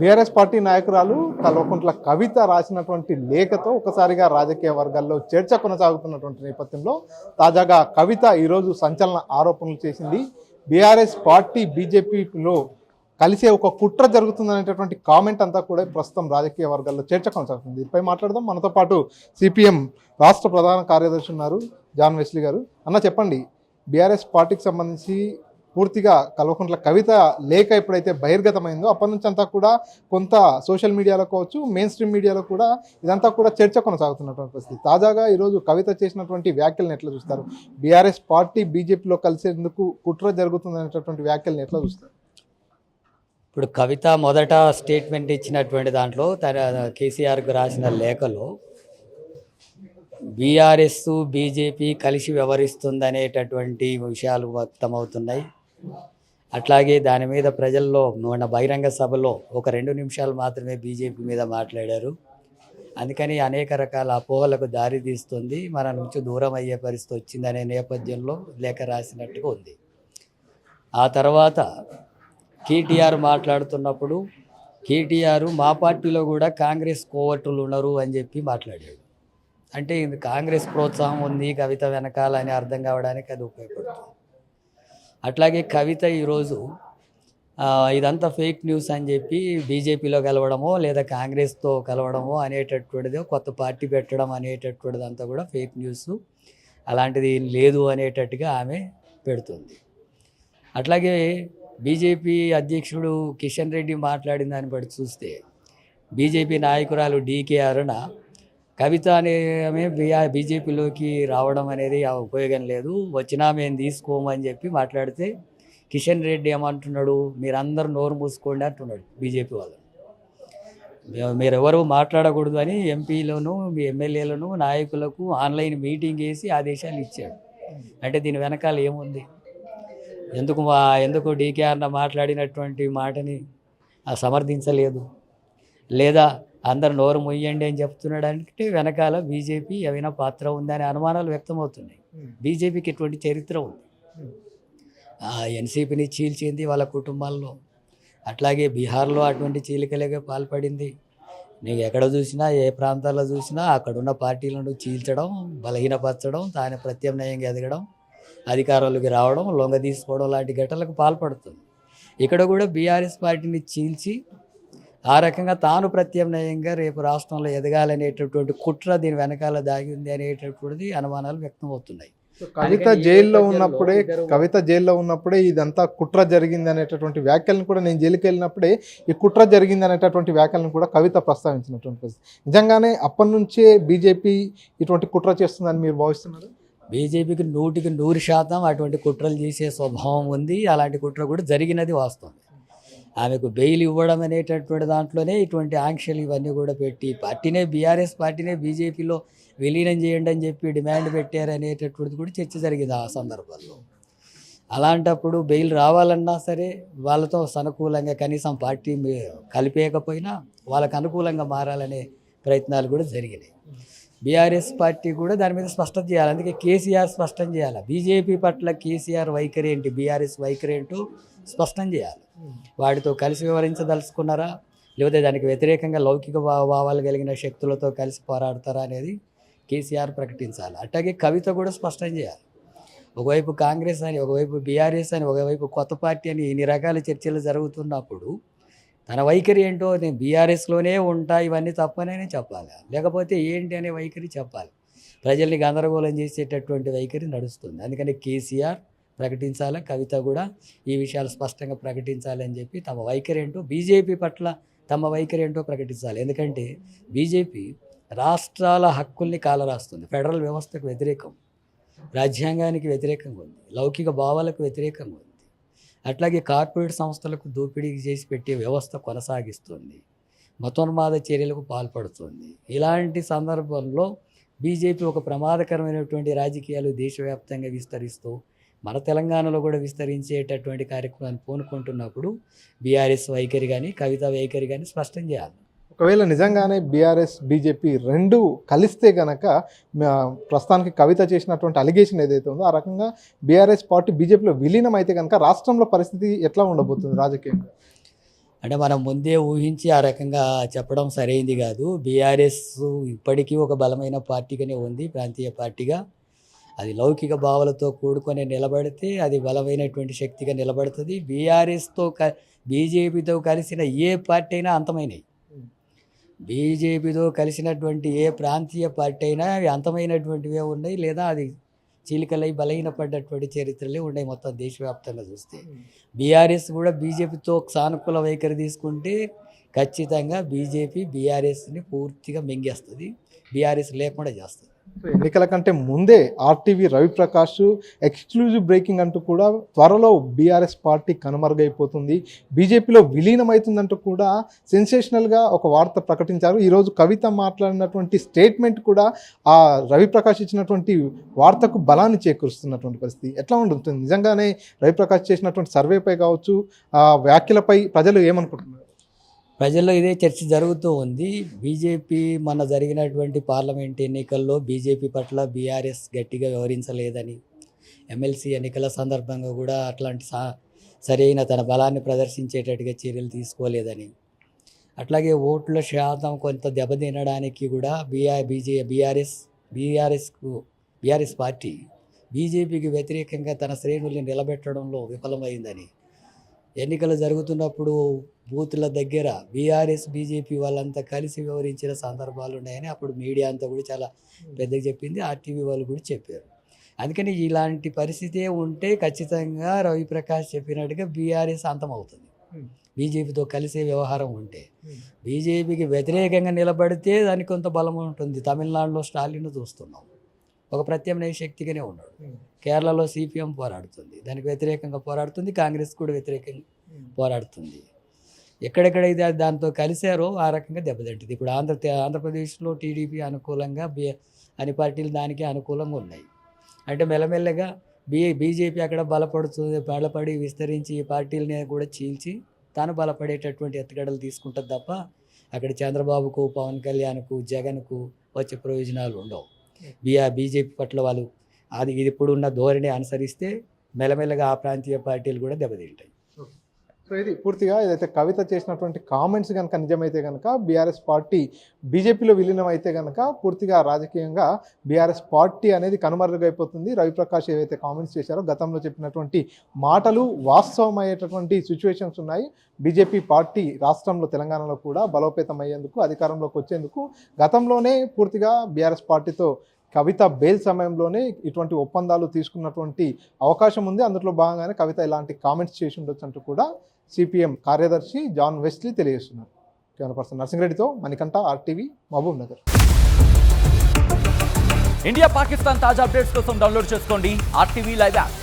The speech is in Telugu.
బీఆర్ఎస్ పార్టీ నాయకురాలు కల్వకుంట్ల కవిత రాసినటువంటి లేఖతో ఒకసారిగా రాజకీయ వర్గాల్లో చర్చ కొనసాగుతున్నటువంటి నేపథ్యంలో తాజాగా కవిత ఈరోజు సంచలన ఆరోపణలు చేసింది. బీఆర్ఎస్ పార్టీ బీజేపీలో కలిసే ఒక కుట్ర జరుగుతుందనేటటువంటి కామెంట్ అంతా కూడా ప్రస్తుతం రాజకీయ వర్గాల్లో చర్చ కొనసాగుతుంది. దీనిపై మాట్లాడదాం. మనతో పాటు సిపిఎం రాష్ట్ర ప్రధాన కార్యదర్శి ఉన్నారు జాన్ వెస్లీ గారు. అన్న చెప్పండి, బీఆర్ఎస్ పార్టీకి సంబంధించి పూర్తిగా కల్వకుంట్ల కవిత లేఖ ఎప్పుడైతే బహిర్గతమైందో అప్పటి నుంచి అంతా కూడా కొంత సోషల్ మీడియాలో కావచ్చు, మెయిన్ స్ట్రీమ్ మీడియాలో కూడా ఇదంతా కూడా చర్చ కొనసాగుతున్నటువంటి పరిస్థితి. తాజాగా ఈరోజు కవిత చేసినటువంటి వ్యాఖ్యలను ఎట్లా చూస్తారు? బీఆర్ఎస్ పార్టీ బీజేపీలో కలిసేందుకు కుట్ర జరుగుతుందనేటటువంటి వ్యాఖ్యలను ఎట్లా చూస్తారు? ఇప్పుడు కవిత మొదట స్టేట్మెంట్ ఇచ్చినటువంటి దాంట్లో తన కేసీఆర్కు రాసిన లేఖలో బీఆర్ఎస్ బీజేపీ కలిసి వ్యవహరిస్తుందనేటటువంటి విషయాలు వ్యక్తమవుతున్నాయి. అట్లాగే దాని మీద ప్రజల్లో మొన్న బహిరంగ సభలో ఒక 2 నిమిషాలు మాత్రమే బీజేపీ మీద మాట్లాడారు. అందుకని అనేక రకాల అపోహలకు దారి తీస్తుంది, మన నుంచి దూరం అయ్యే పరిస్థితి వచ్చిందనే నేపథ్యంలో లేఖ రాసినట్టుగా ఉంది. ఆ తర్వాత కేటీఆర్ మాట్లాడుతున్నప్పుడు కేటీఆర్ మా పార్టీలో కూడా కాంగ్రెస్ కోవట్టులు ఉన్నారు అని చెప్పి మాట్లాడాడు. అంటే ఇది కాంగ్రెస్ ప్రోత్సాహం ఉంది కవిత వెనకాల అని అర్థం కావడానికి అది ఉపయోగపడుతుంది. అట్లాగే కవిత ఈరోజు ఇదంతా ఫేక్ న్యూస్ అని చెప్పి బీజేపీలో కలవడమో లేదా కాంగ్రెస్తో కలవడమో అనేటటువంటిది, కొత్త పార్టీ పెట్టడం అనేటటువంటిది అంతా కూడా ఫేక్ న్యూస్, అలాంటిది లేదు అనేటట్టుగా ఆమె పెడుతుంది. అట్లాగే బీజేపీ అధ్యక్షుడు కిషన్ రెడ్డి మాట్లాడిన దాన్ని బట్టి చూస్తే బీజేపీ నాయకురాలు డీకే అరుణ కవిత అనే ఆమె బీజేపీలోకి రావడం అనేది ఉపయోగం లేదు, వచ్చినా మేము తీసుకోమని చెప్పి మాట్లాడితే కిషన్ రెడ్డి ఏమంటున్నాడు, మీరందరూ నోరు మూసుకోండి అంటున్నాడు బీజేపీ వాళ్ళు. మీరెవరు మాట్లాడకూడదు అని ఎంపీలను మీ ఎమ్మెల్యేలను నాయకులకు ఆన్లైన్ మీటింగ్ వేసి ఆదేశాలు ఇచ్చాడు. అంటే దీని వెనకాల ఏముంది? ఎందుకు డీకే అన్న మాట్లాడినటువంటి మాటని సమర్థించలేదు, లేదా అందరు నోరు మొయ్యండి అని చెప్తున్నాడు అంటే వెనకాల బీజేపీ ఏమైనా పాత్ర ఉందనే అనుమానాలు వ్యక్తమవుతున్నాయి. బీజేపీకి ఎటువంటి చరిత్ర ఉంది, ఎన్సీపీని చీల్చింది వాళ్ళ కుటుంబాల్లో, అట్లాగే బీహార్లో అటువంటి చీలికలుగా పాల్పడింది. నీకు ఎక్కడ చూసినా ఏ ప్రాంతాల్లో చూసినా అక్కడున్న పార్టీలను చీల్చడం, బలహీనపరచడం, తాను ప్రత్యామ్నాయంగా ఎదగడం, అధికారంలోకి రావడం, లొంగ తీసుకోవడం లాంటి ఘటనలకు పాల్పడుతుంది. ఇక్కడ కూడా బీఆర్ఎస్ పార్టీని చీల్చి ఆ రకంగా తాను ప్రత్యామ్నాయంగా రేపు రాష్ట్రంలో ఎదగాలనేటటువంటి కుట్ర దీని వెనకాల దాగి ఉంది అనేటటువంటిది అనుమానాలు వ్యక్తం అవుతున్నాయి. కవిత జైల్లో ఉన్నప్పుడే ఇదంతా కుట్ర జరిగింది అనేటటువంటి వ్యాఖ్యలను కూడా, నేను జైలుకి వెళ్ళినప్పుడే ఈ కుట్ర జరిగింది అనేటటువంటి వ్యాఖ్యలను కూడా కవిత ప్రస్తావించినటువంటి పరిస్థితి. నిజంగానే అప్పటి నుంచే బీజేపీ ఇటువంటి కుట్ర చేస్తుందని మీరు భావిస్తున్నారు? బీజేపీకి 100% అటువంటి కుట్రలు చేసే స్వభావం ఉంది. అలాంటి కుట్ర కూడా జరిగినది వాస్తవం. ఆమెకు బెయిల్ ఇవ్వడం అనేటటువంటి దాంట్లోనే ఇటువంటి ఆంక్షలు ఇవన్నీ కూడా పెట్టి బీఆర్ఎస్ పార్టీనే బీజేపీలో విలీనం చేయండి అని చెప్పి డిమాండ్ పెట్టారనేటటువంటిది కూడా చర్చ జరిగింది ఆ సందర్భంలో. అలాంటప్పుడు బెయిల్ రావాలన్నా సరే వాళ్ళతో అనుకూలంగా కనీసం పార్టీ కలిపేయకపోయినా వాళ్ళకు అనుకూలంగా మారాలనే ప్రయత్నాలు కూడా జరిగినాయి. బీఆర్ఎస్ పార్టీ కూడా దాని మీద స్పష్టత చేయాలి. అందుకే కేసీఆర్ స్పష్టం చేయాలి, బీజేపీ పట్ల కేసీఆర్ వైఖరి ఏంటి, బీఆర్ఎస్ వైఖరి ఏంటో స్పష్టం చేయాలి. వాటితో కలిసి వివరించదలుచుకున్నారా, లేకపోతే దానికి వ్యతిరేకంగా లౌకిక భావాలు కలిగిన శక్తులతో కలిసి పోరాడతారా అనేది కేసీఆర్ ప్రకటించాలి. అట్లాగే కవిత కూడా స్పష్టం చేయాలి. ఒకవైపు కాంగ్రెస్ అని, ఒకవైపు బీఆర్ఎస్ అని, ఒకవైపు కొత్త పార్టీ అని ఇన్ని రకాల చర్చలు జరుగుతున్నప్పుడు తన వైఖరి ఏంటో, నేను బీఆర్ఎస్లోనే ఉంటా ఇవన్నీ తప్పనే చెప్పాలి, లేకపోతే ఏంటి అనే వైఖరి చెప్పాలి. ప్రజల్ని గందరగోళం చేసేటటువంటి వైఖరి నడుస్తుంది. అందుకని కేసీఆర్ ప్రకటించాలి, కవిత కూడా ఈ విషయాలు స్పష్టంగా ప్రకటించాలి అని చెప్పి తమ వైఖరి ఏంటో, బీజేపీ పట్ల తమ వైఖరి ఏంటో ప్రకటించాలి. ఎందుకంటే బీజేపీ రాష్ట్రాల హక్కుల్ని కాలరాస్తుంది, ఫెడరల్ వ్యవస్థకు వ్యతిరేకం, రాజ్యాంగానికి వ్యతిరేకంగా ఉంది, లౌకిక భావాలకు వ్యతిరేకంగా ఉంది. అట్లాగే కార్పొరేట్ సంస్థలకు దోపిడీ చేసి పెట్టే వ్యవస్థ కొనసాగిస్తుంది, మతోన్మాద చర్యలకు పాల్పడుతుంది. ఇలాంటి సందర్భంలో బీజేపీ ఒక ప్రమాదకరమైనటువంటి రాజకీయాలు దేశవ్యాప్తంగా విస్తరిస్తూ మన తెలంగాణలో కూడా విస్తరించేటటువంటి కార్యక్రమాన్ని పూనుకుంటున్నప్పుడు బీఆర్ఎస్ వైఖరి కానీ కవిత వైఖరి కానీ స్పష్టం చేయాలి. ఒకవేళ నిజంగానే బీఆర్ఎస్ బీజేపీ రెండు కలిస్తే కనుక ప్రస్తుతానికి కవిత చేసినటువంటి అలిగేషన్ ఏదైతే ఉందో ఆ రకంగా బీఆర్ఎస్ పార్టీ బీజేపీలో విలీనం అయితే కనుక రాష్ట్రంలో పరిస్థితి ఎట్లా ఉండబోతుంది రాజకీయంగా? అంటే మనం ముందే ఊహించి ఆ రకంగా చెప్పడం సరైంది కాదు. బీఆర్ఎస్ ఇప్పటికీ ఒక బలమైన పార్టీగానే ఉంది, ప్రాంతీయ పార్టీగా. అది లౌకిక భావాలతో కూడుకొని నిలబడితే అది బలమైనటువంటి శక్తిగా నిలబడుతుంది. బీజేపీతో కలిసిన ఏ పార్టీ అయినా అంతమైనవి. బీజేపీతో కలిసినటువంటి ఏ ప్రాంతీయ పార్టీ అయినా అవి అంతమైనటువంటివే ఉన్నాయి, లేదా అది చీలికలై బలహీనపడ్డటువంటి చరిత్రలే ఉన్నాయి మొత్తం దేశవ్యాప్తంగా చూస్తే. బీఆర్ఎస్ కూడా బీజేపీతో సానుకూల వైఖరి తీసుకుంటే ఖచ్చితంగా బీజేపీ బీఆర్ఎస్ని పూర్తిగా మింగేస్తుంది, బీఆర్ఎస్ లేకుండా చేస్తుంది. ఎన్నికల కంటే ముందే ఆర్టీవీ రవిప్రకాష్ ఎక్స్క్లూజివ్ బ్రేకింగ్ అంటూ కూడా త్వరలో బీఆర్ఎస్ పార్టీ కనుమరుగైపోతుంది, బీజేపీలో విలీనమవుతుందంటూ కూడా సెన్సేషనల్గా ఒక వార్త ప్రకటించారు. ఈరోజు కవిత మాట్లాడినటువంటి స్టేట్మెంట్ కూడా ఆ రవిప్రకాష్ ఇచ్చినటువంటి వార్తకు బలాన్ని చేకూరుస్తున్నటువంటి పరిస్థితి. ఎట్లా ఉంటుంది నిజంగానే రవిప్రకాష్ చేసినటువంటి సర్వేపై కావచ్చు, ఆ వ్యాఖ్యలపై ప్రజలు ఏమనుకుంటున్నారు? ప్రజల్లో ఇదే చర్చ జరుగుతూ ఉంది. బీజేపీ మొన్న జరిగినటువంటి పార్లమెంట్ ఎన్నికల్లో బీజేపీ పట్ల బీఆర్ఎస్ గట్టిగా వ్యవహరించలేదని, ఎమ్మెల్సీ ఎన్నికల సందర్భంగా కూడా అట్లాంటి సరైన తన బలాన్ని ప్రదర్శించేటట్టుగా చర్యలు తీసుకోలేదని, అట్లాగే ఓట్ల శాతం కొంత దెబ్బతినడానికి కూడా బీఆర్ఎస్ పార్టీ బీజేపీకి వ్యతిరేకంగా తన శ్రేణుల్ని నిలబెట్టడంలో విఫలమైందని, ఎన్నికలు జరుగుతున్నప్పుడు బూతుల దగ్గర బీఆర్ఎస్ బీజేపీ వాళ్ళంతా కలిసి వివరించిన సందర్భాలు ఉన్నాయని అప్పుడు మీడియా అంతా కూడా చాలా పెద్దగా చెప్పింది, ఆర్టీవీ వాళ్ళు కూడా చెప్పారు. అందుకని ఇలాంటి పరిస్థితే ఉంటే ఖచ్చితంగా రవిప్రకాష్ చెప్పినట్టుగా బీఆర్ఎస్ అంతమవుతుంది. బీజేపీతో కలిసే వ్యవహారం ఉంటే, బీజేపీకి వ్యతిరేకంగా నిలబడితే దానికి కొంత బలం ఉంటుంది. తమిళనాడులో స్టాలిన్ చూస్తున్నాం, ఒక ప్రత్యామ్నాయ శక్తిగానే ఉన్నాడు. కేరళలో సిపిఎం పోరాడుతుంది, దానికి వ్యతిరేకంగా పోరాడుతుంది. కాంగ్రెస్ కూడా వ్యతిరేకంగా పోరాడుతుంది. ఎక్కడెక్కడైతే దాంతో కలిశారో ఆ రకంగా దెబ్బతింటుంది. ఇప్పుడు ఆంధ్రప్రదేశ్లో టీడీపీ అనుకూలంగా అన్ని పార్టీలు దానికి అనుకూలంగా ఉన్నాయి. అంటే మెల్లమెల్లగా బీజేపీ అక్కడ బలపడి విస్తరించి ఈ పార్టీలని కూడా చీల్చి తాను బలపడేటటువంటి ఎత్తుగడలు తీసుకుంటుంది తప్ప అక్కడ చంద్రబాబుకు, పవన్ కళ్యాణ్కు, జగన్కు వచ్చే ప్రయోజనాలు ఉండవు. బీజేపీ పట్ల వాళ్ళు అది ఇప్పుడున్న ధోరణి అనుసరిస్తే మెల్లమెల్లగా ఆ ప్రాంతీయ పార్టీలు కూడా దెబ్బతింటాయి. సో ఇది పూర్తిగా ఏదైతే కవిత చేసినటువంటి కామెంట్స్ కనుక నిజమైతే కనుక బీఆర్ఎస్ పార్టీ బీజేపీలో విలీనం అయితే కనుక పూర్తిగా రాజకీయంగా బీఆర్ఎస్ పార్టీ అనేది కనుమరుగైపోతుంది. రవిప్రకాష్ ఏవైతే కామెంట్స్ చేశారో గతంలో చెప్పినటువంటి మాటలు వాస్తవం అయ్యేటటువంటి సిచ్యువేషన్స్ ఉన్నాయి. బీజేపీ పార్టీ రాష్ట్రంలో తెలంగాణలో కూడా బలోపేతం అయ్యేందుకు, అధికారంలోకి వచ్చేందుకు గతంలోనే పూర్తిగా బీఆర్ఎస్ పార్టీతో కవిత బెయిల్ సమయంలోనే ఇటువంటి ఒప్పందాలు తీసుకున్నటువంటి అవకాశం ఉంది. అందులో భాగంగానే కవిత ఇలాంటి కామెంట్స్ చేసి ఉండొచ్చు అంటూ కూడా సిపిఎం కార్యదర్శి జాన్ వెస్లీ తెలియజేస్తున్నారు. కెమెరా పర్సన్ నర్సింగ్రెడ్డితో Manikanta, RTV, Mahabubnagar. India Pakistan తాజా అప్డేట్స్ కోసం డౌన్లోడ్ చేసుకోండి ఆర్టీవీ లైవ్ యాప్.